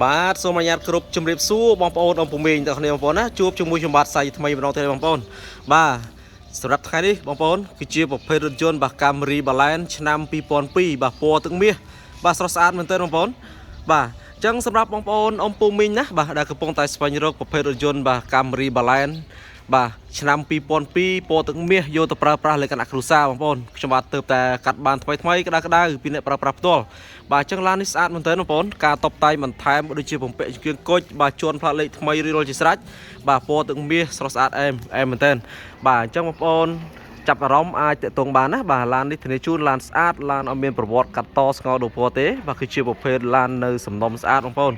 បាទសូមអនុញ្ញាតគ្រប់ជំរាបសួរបងប្អូនអំពុំមីងទាំងគ្នាបងប្អូនណាជួបជាមួយខ្ញុំបាទសាយថ្មីម្ដងទៀតបងប្អូនបាទសម្រាប់ថ្ងៃនេះបងប្អូនគឺជាប្រភេទរថយន្តបាទ Camry Balance ឆ្នាំ2002បាទពណ៌ទឹកមាសបាទស្រស់ស្អាតមែនទែនបងប្អូនបាទអញ្ចឹងសម្រាប់បងប្អូនអំពុំមីងណាបាទដែលកំពុងតែស្វែងរកប្រភេទរថយន្តបាទ Camry Balance បាទឆ្នាំ2002ពណ៌ទឹកមាសយកទៅប្រើប្រាស់លើគណៈគ្រួសារបងប្អូនខ្ញុំបាទទើបតែកាត់បានថ្មីក្តៅពីអ្នកប្រើប្រាស់ផ្ទាល់បាទអញ្ចឹងឡាននេះស្អាតមែនទែនបងប្អូនការតុបតែងបន្ថែមដូចជាបំពាក់ជង្គង់គុជបាទជួនផ្លាកលេខថ្មីរៀលជាស្រេចបាទពណ៌ទឹកមាសស្រស់ស្អាតអែមមែនទែនបាទអញ្ចឹងបងប្អូនចាប់អារម្មណ៍អាចតាក់ទងបានណាបាទឡាននេះធានាជូនឡានស្អាតឡានអត់មានប្រវត្តិកាត់តស្ងោដូរពណ៌ទេបាទគឺជាប្រភេទឡាននៅសំណុំស្អាតបងប្អូន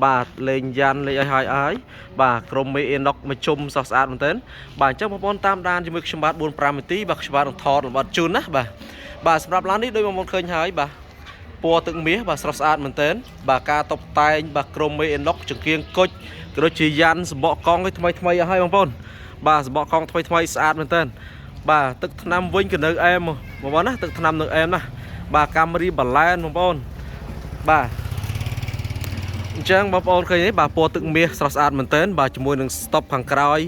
បាទលេងយ៉ាន់លេងឲ្យបាទក្រុមមេអេណុកមកជុំស្រស់ស្អាតមែនទែនបាទអញ្ចឹងបងប្អូនតាមដានជាមួយខ្ញុំបាទ4-5នាទីបាទខ្ញុំបាទនឹងថតលម្អិតជូនណាបាទសម្រាប់ឡាននេះដូចបងប្អូនឃើញហើយបាទពណ៌ទឹកមាសបាទស្រស់ស្អាតមែនទែនបាទការតុបតែងបាទក្រុមមេអេណុកចង្គៀងគុជក៏ដូចជាយ៉ាន់សម្បកកង់ថ្មីឲ្យហើយបងប្អូនបាទសម្បកកង់ថ្មីស្អាតមែនទែនបាទទឹកថ្នាំវិញក៏នៅអែមបងប្អូនណាទឹកថ្នាំនៅអែមណាបាទ Camry Balance បងប្អូនបាទអញ្ចឹងបងប្អូនឃើញទេបាទពណ៌ទឹកមាសស្រស់ស្អាតមែនទែនបាទជាមួយនឹង stop ខាងក្រោយ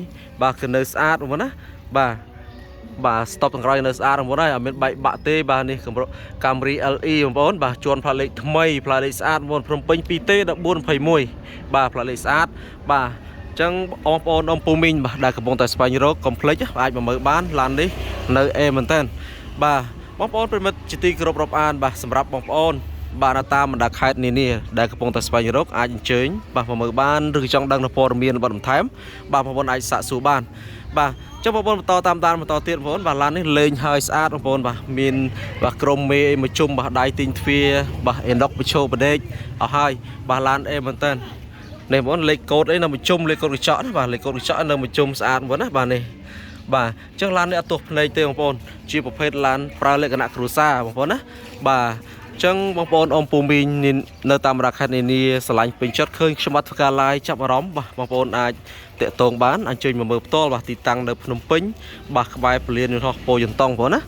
បាទគឺនៅស្អាតបងប្អូនណាបាទ stop ខាងក្រោយនៅស្អាតបងប្អូនហើយអត់មានបែកបាក់ទេបាទនេះកម្រិត Camry LE បងប្អូនបាទជួនផ្លាកលេខថ្មីផ្លាកលេខស្អាតបងប្អូនភ្នំពេញ 2T1421 បាទផ្លាកលេខស្អាតបាទចឹងបងប្អូនអំពូមីងបាទដែលកំពុងតែស្វែងរកកុំភ្លេចអាចមកមើលបានឡាននេះនៅអេមែនតើបាទបងប្អូនប្រិមិត្តជាទីគោរពរាប់អានបាទសម្រាប់បងប្អូនបាទនៅតាមបណ្ដាខេត្តនានាដែលកំពុងតែស្វែងរកអាចអញ្ជើញបាទមកមើលបានឬចង់ដឹងនូវព័ត៌មានបន្ថែមបាទបងប្អូនអាចសាកសួរបានបាទចុះបងប្អូនបន្តតាមដានបន្តទៀតបងប្អូនបាទឡាននេះលេងហើយស្អាតបងប្អូនបាទមានបាទក្រុមមេមកជុំបាទដៃទីងទ្វារបាទអេណុកបញ្ឈោបដេកអស់ហើយបាទឡានអេមែនតើនេះបងលេខកូដអីនៅបញ្ជុំលេខកូដកញ្ចក់ណាបាទលេខកូដកញ្ចក់នៅបញ្ជុំស្អាតបងណាបាទនេះបាទអញ្ចឹងឡាននេះអត់ទោះភ្នែកទេបងប្អូនជាប្រភេទឡានប្រើលក្ខណៈគ្រួសារបងប្អូនណាបាទអញ្ចឹងបងប្អូនអ៊ំពូមីងនៅតាមរ៉ាខេត្តនានាឆ្លាញ់ពេញចិត្តឃើញខ្ញុំអត់ធ្វើការ live ចាប់អារម្មណ៍បាទបងប្អូនអាចតាក់ទងបានអញ្ជើញមកមើលផ្ទាល់បាទទីតាំងនៅភ្នំពេញបាទក្បែរពលានយន្តហោះពោធិ៍យន្តង់បងប្អូនណា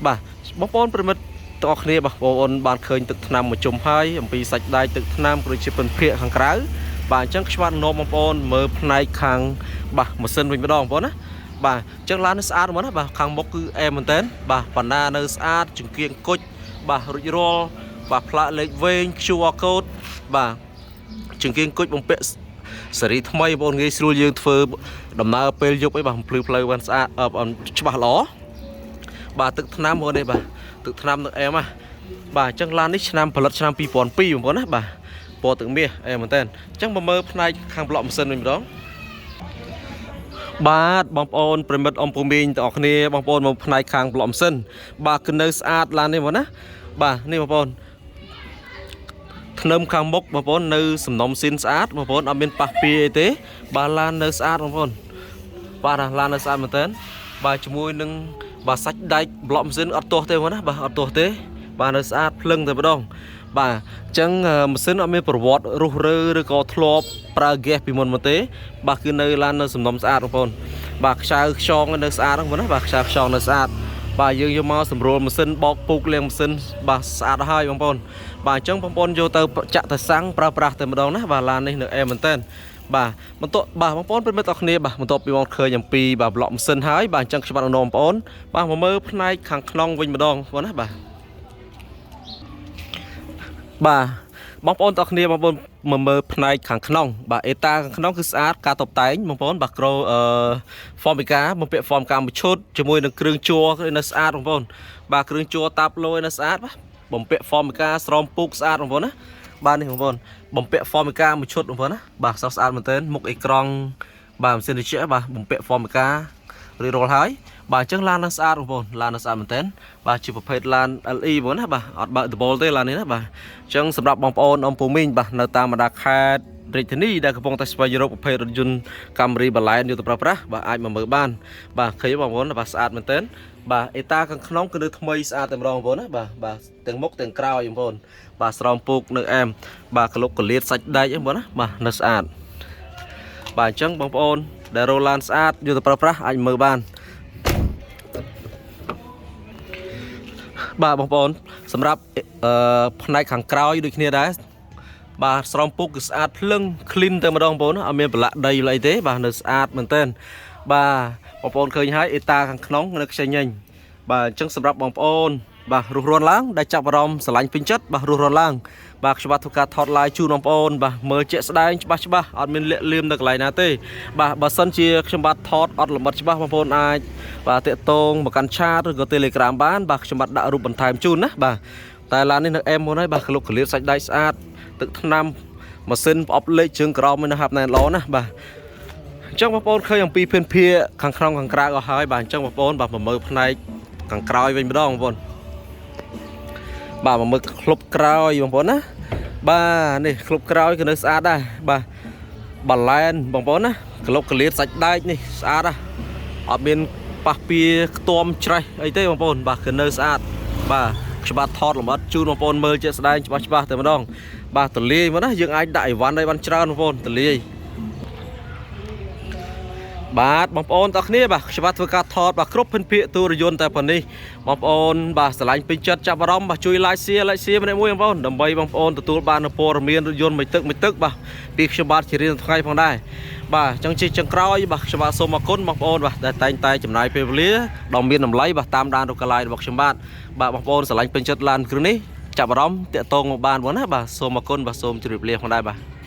បាទបងប្អូនប្រិមិត្តទាំងអស់គ្នាបាទបងប្អូនបានឃើញទឹកថ្នាំមកជុំហើយអំពីសាច់ដៃទឹកថ្នាំក៏ដូចជាពិនភាកខាងក្រៅបាទអញ្ចឹងខ្ញុំបាននាំបងប្អូនមើលផ្នែកខាងបាទម៉ាស៊ីនវិញម្ដងបងប្អូនណាបាទអញ្ចឹងឡាននេះស្អាតហ្មងណាបាទខាងមុខគឺអែមមែនតើបាទបណ្ណានៅស្អាតចង្គៀងគុជបាទរួចរាល់បាទផ្លាកលេខវែង QR code បាទចង្គៀងគុជបំពាក់សេរីថ្មីបងប្អូនងាយស្រួលយើងធ្វើដំណើរពេលយប់អីបាទភ្លឺផ្លូវបានស្អាតច្បាស់ល្អបាទទឹកថ្នាំបងប្អូននេះបាទទឹកថ្នាំនៅអែមណាបាទអញ្ចឹងឡាននេះឆ្នាំផលិតឆ្នាំ2002បងប្អូនណាបាទពណ៌ទឹកមាសអែមែនតើអញ្ចឹងមកមើលផ្នែកខាងប្លុកម៉ាស៊ីនវិញម្ដងបាទបងប្អូនប្រិមិត្តអ៊ំពូមីងទាំងអស់គ្នាបងប្អូនមកផ្នែកខាងប្លុកម៉ាស៊ីនបាទគឺនៅស្អាតឡាននេះបងណាបាទនេះបងប្អូនធ្នឹមខាងមុខបងប្អូននៅសំណុំស៊ីនស្អាតបងប្អូនអត់មានប៉ះពីអីទេបាទឡាននៅស្អាតបងប្អូនបាទឡាននៅស្អាតមែនតើបាទជាមួយនឹងបាទសាច់ដែកប្លុកម៉ាស៊ីនអត់ទាស់ទេបងណាបាទអត់ទាស់ទេបាទនៅស្អាតភ្លឹងតែម្ដងបាទអញ្ចឹងម៉ាស៊ីនអត់មានប្រវត្តិរុះរើឬក៏ធ្លាប់ប្រើហ្គាសពីមុនមកទេបាទគឺនៅឡាននៅសំណុំស្អាតបងប្អូនបាទខ្សៅខ្យងនៅស្អាតហ្នឹងបងណាបាទខ្សៅខ្យងនៅស្អាតបាទយើងយកមកសម្រួលម៉ាស៊ីនបោកពូកលាងម៉ាស៊ីនបាទស្អាតហើយបងប្អូនបាទអញ្ចឹងបងប្អូនយកទៅចាក់ទៅសាំងប្រើប្រាស់តែម្ដងណាបាទឡាននេះនៅអែមែនតើបាទបន្ទាប់បាទបងប្អូនប្រិមិត្តអរគ្នាបាទបន្ទាប់ពីបងឃើញអំពីបាទប្លុកម៉ាស៊ីនហើយបាទអញ្ចឹងខ្ញុំបាទអនុបងប្អូនបាទមកមើលផ្នែកខាងក្នុងវិញម្ដងបងណាបាទបងប្អូនទាំងគ្នាបងប្អូនមកមើលផ្នែកខាងក្នុងបាទអេតាខាងក្នុងគឺស្អាតការតុបតែងបងប្អូនបាទហ្វមមីកាបំពាក់ហ្វមកាមួយឈុតជាមួយនឹងគ្រឿងជ័រនៅស្អាតបងប្អូនបាទគ្រឿងជ័រតាប់លយនៅស្អាតបាទបំពាក់ហ្វមមីកាស្រោមពូកស្អាតបងប្អូនណាបាទនេះបងប្អូនបំពាក់ហ្វមមីកាមួយឈុតបងប្អូនណាបាទស្អាតមែនទែនមុខអេក្រង់បាទម៉ាស៊ីនត្រជាក់បាទបំពាក់ហ្វមមីការៀបរាល់ហើយបាទអញ្ចឹងឡាននៅស្អាតបងប្អូនឡាននៅស្អាតមែនទែនបាទជាប្រភេទឡាន LE បងណាបាទអត់បើកដបលទេឡាននេះណាបាទអញ្ចឹងសម្រាប់បងប្អូនអ៊ំពូមីងបាទនៅតាមបណ្ដាខេត្តរាជធានីដែលកំពុងតែស្វែងរកប្រភេទរថយន្ត Camry Balance យកទៅប្រើប្រាស់បាទអាចមកមើលបានបាទឃើញបងប្អូនបាទស្អាតមែនទែនបាទអេតាខាងក្នុងគឺនៅថ្មីស្អាតតែម្ដងបងប្អូនណាបាទទាំងមុខទាំងក្រោយបងប្អូនបាទស្រោមពូកនៅអែមបាទក្លុកកលៀតសាច់ដែកបងប្អូនណាបាទនៅស្អាតបាទអញ្ចឹងបងប្អូនដែលរ៉ូឡានស្អាតយកទៅប្រើប្រាស់អាចមើលបានបាទបងប្អូនសម្រាប់ផ្នែកខាងក្រោយដូចគ្នាដែរ បាទស្រោមពុកគឺស្អាតភ្លឹង clean តែម្ដងបងប្អូនអត់មានប្រឡាក់ដីឡើយទេបាទនៅស្អាតមែនទែនបាទបងប្អូនឃើញហើយអេតាខាងក្នុងនៅខ្ចីញញបាទអញ្ចឹងសម្រាប់បងប្អូនបាទរស់រានឡើងដែលចាប់អារម្មណ៍ស្រឡាញ់ពេញចិត្តបាទរស់រានឡើងបាទខ្ញុំបាទធ្វើការថត live ជូនបងប្អូនបាទមើលជាក់ស្ដែងច្បាស់អត់មានលាក់លៀមនៅកន្លែងណាទេបាទបើសិនជាខ្ញុំបាទថតអត់លម្អិតច្បាស់បងប្អូនអាចបាទតាក់ទងមកកាន់ឆាតឬក៏ Telegram បានបាទខ្ញុំបាទដាក់រូបបន្ថែមជូនណាបាទតែឡាននេះនៅអែមមុនហើយបាទក្លុកក្លៀតសាច់ដៃស្អាតទឹកថ្នាំម៉ាស៊ីនប្រអប់លេខជើងក្រោមនៅហាប់ណែនល្អណាស់បាទអញ្ចឹងបងប្អូនឃើញអំពីភានភាខាងក្នុងខាងក្រៅអស់ហើយបាទអញ្ចឹងបងប្អូនបាទមើលផ្នែកខាងក្រោយវិញម្ដងបងប្អូនបាទមើលក្លុបក្រោយបងប្អូនណាបាទនេះក្លុបក្រោយគឺនៅស្អាតដែរបាទបាឡែនបងប្អូនណាក្លុបក្លៀតសាច់ដែកនេះស្អាតណាស់អត់មានប៉ះពៀខ្ទាំច្រេះអីទេបងប្អូនបាទគឺនៅស្អាតបាទខ្ញុំបាទថតលម្អិតជូនបងប្អូនមើលជាក់ស្ដែងច្បាស់តែម្ដងបាទទលាយមកណាយើងអាចដាក់អីវ៉ាន់ឲ្យបានច្រើនបងប្អូនទលាយបាទបងប្អូនទាំងគ្នាបាទខ្ញុំបាទធ្វើការថតបាទគ្រប់ភិនភាគទូរយន្តតែប៉ុណ្នេះបងប្អូនបាទស្រឡាញ់ពេញចិត្តចាប់អារម្មណ៍បាទជួយ like share ម្នាក់មួយបងប្អូនដើម្បីបងប្អូនទទួលបាននូវព័ត៌មានរថយន្តមួយទឹកបាទពីខ្ញុំបាទជារៀងថ្ងៃផងដែរបាទអញ្ចឹងជាចុងក្រោយបាទខ្ញុំបាទសូមអរគុណបងប្អូនបាទដែលតែងតែចំណាយពេលវេលាដ៏មានតម្លៃបាទតាមដានរូបកន្លែងរបស់ខ្ញុំបាទបងប្អូនស្រឡាញ់ពេញចិត្តឡានគ្រឿងនេះចាប់អារម្មណ៍តាក់ទងមកបានបងណាបាទសូមអរគុណបាទសូមជម្រាបលាផងដែរបាទ